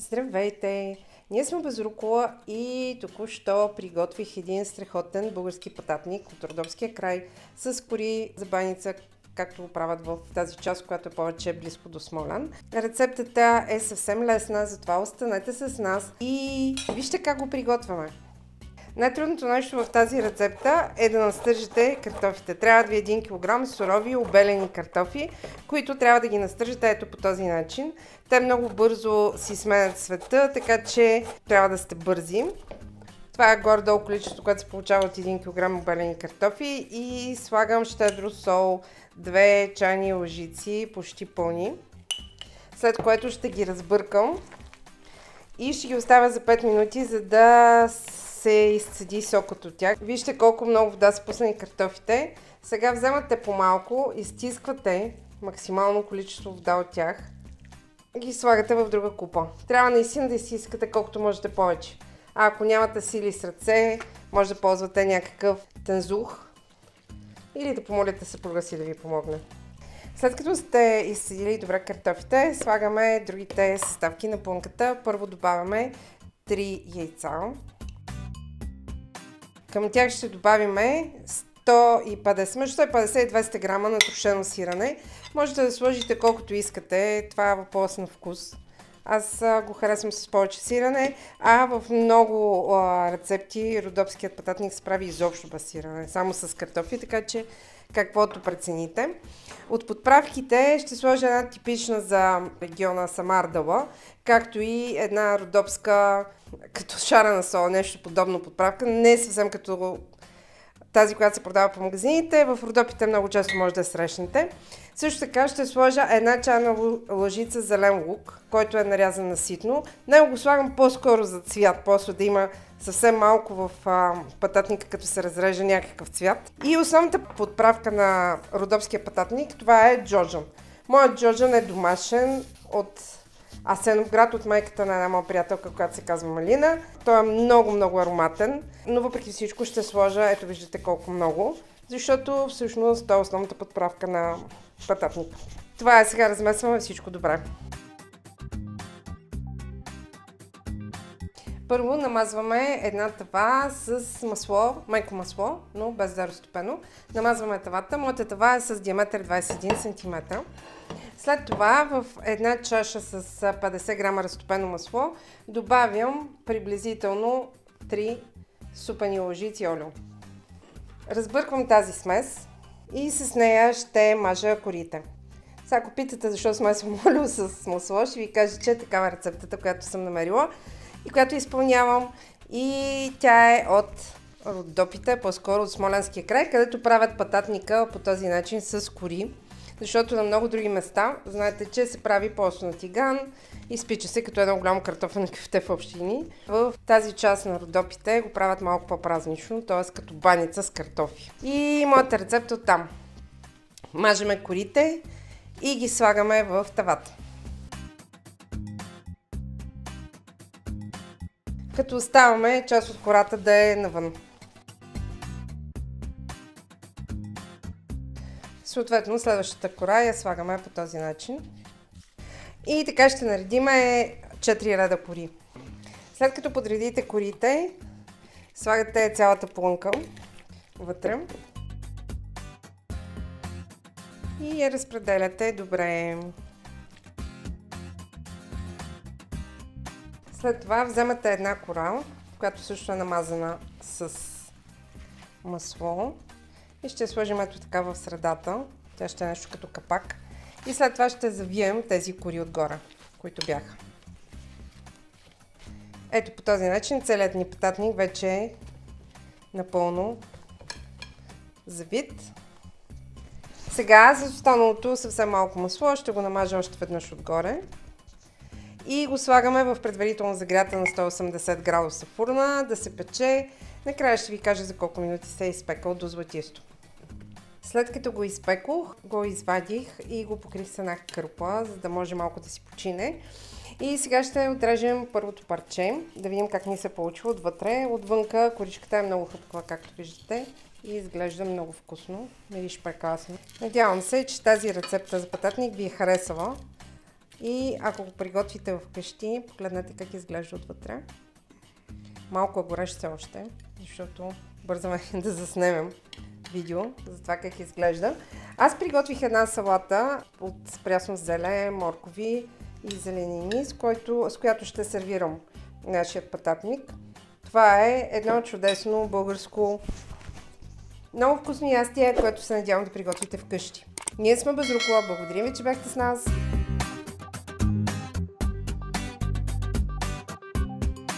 Здравейте! Ние сме Безрукола и току-що приготвих един страхотен български пататник от Родопския край с кори за баница, както го правят в тази част, която е повече близко до Смолян. Рецептата е съвсем лесна, затова останете с нас и вижте как го приготвяме. Най-трудното нещо в тази рецепта е да настържите картофите. Трябва да ви 1 кг сурови обелени картофи, които трябва да ги настържите ето по този начин. Те много бързо си сменят цвета, така че трябва да сте бързи. Това е горе-долу количеството, което се получава от 1 кг обелени картофи и слагам щедро сол, 2 чайни лъжици, почти пълни, след което ще ги разбъркам и ще ги оставя за 5 минути, за да се изцеди сокът от тях. Вижте колко много вода са пуснали картофите. Сега вземате по-малко, изстисквате максимално количество вода от тях и ги слагате в друга купа. Трябва наистина да изстискате колкото можете повече. А ако нямате сили с ръце, може да ползвате някакъв тензух или да помолите съпруга си да ви помогне. След като сте изцедили добре картофите, слагаме другите съставки на плънката. Първо добавяме 3 яйца. Към тях ще добавим 150, между 150 и 200 грама натрошено сирене. Можете да сложите колкото искате, това е въпрос на вкус. Аз го харесвам с повече сирене, а в много рецепти родопският пататник се прави изобщо без сирене, само с картофи, така че каквото прецените. От подправките ще сложа една типична за региона Самардала, както и една родопска като шарена сол, нещо подобно подправка, не е съвсем като тази, която се продава по магазините. В Родопите много често може да срещнете. Също така ще сложа една чайна лъжица зелен лук, който е нарязан на ситно. Него го слагам по-скоро за цвят, после да има съвсем малко в пататника, като се разреже някакъв цвят. И основната подправка на родопския пататник, това е джоджан. Моят джоджан е домашен от Асеновград, от майката на една моя приятелка, която се казва Малина. Той е много ароматен, но въпреки всичко ще сложа, ето виждате колко много, защото всъщност това е основната подправка на пататника. Това е, сега размесваме всичко добре. Първо намазваме една тава с масло, майко масло, но без да е разтопено. Намазваме тавата. Моята тава е с диаметър 21 см. След това в една чаша с 50 грама разтопено масло добавям приблизително 3 супени лъжици олио. Разбърквам тази смес и с нея ще мажа корите. Сега ако питате защо смесвам олио с масло, ще ви кажа, че такава е рецептата, която съм намерила и която изпълнявам, и тя е от Родопите, по-скоро от Смолянския край, където правят пататника по този начин с кори. Защото на много други места, знаете, че се прави просто на тиган, изпича се като едно голямо картофено кюфте в общини. В тази част на Родопите го правят малко по-празнично, т.е. като баница с картофи. И моята рецепта оттам. Мажеме корите и ги слагаме в тавата. Като оставаме част от кората да е навън. Съответно, следващата кора я слагаме по този начин. И така ще наредиме 4 реда кори. След като подредите корите, слагате цялата плънка вътре и я разпределяте добре. След това вземате една кора, която също е намазана с масло. И ще сложим ето така в средата. Тя ще е нещо като капак. И след това ще завием тези кори отгоре, които бяха. Ето по този начин целият ни пататник вече е напълно завит. Сега за останалото съвсем малко масло ще го намажа още веднъж отгоре. И го слагаме в предварително загрята на 180 градуса фурна да се пече. Накрая ще ви кажа за колко минути се е изпекал до златисто. След като го изпекох, го извадих и го покрих с една кърпа, за да може малко да си почине. И сега ще отрежем първото парче, да видим как ни се получи отвътре. Отвънка коричката е много хъпкава, както виждате, и изглежда много вкусно. Мирише прекрасно. Надявам се, че тази рецепта за пататник ви е харесала. И ако го приготвите вкъщи, погледнете как изглежда отвътре. Малко е горещо още, защото бързаме да заснемем видео за това как изглежда. Аз приготвих една салата от прясно зеле, моркови и зеленини, с която ще сервирам нашия пататник. Това е едно чудесно българско много вкусно ястие, което се надявам да приготвите вкъщи. Ние сме Безрукова, благодарим ви, че бяхте с нас.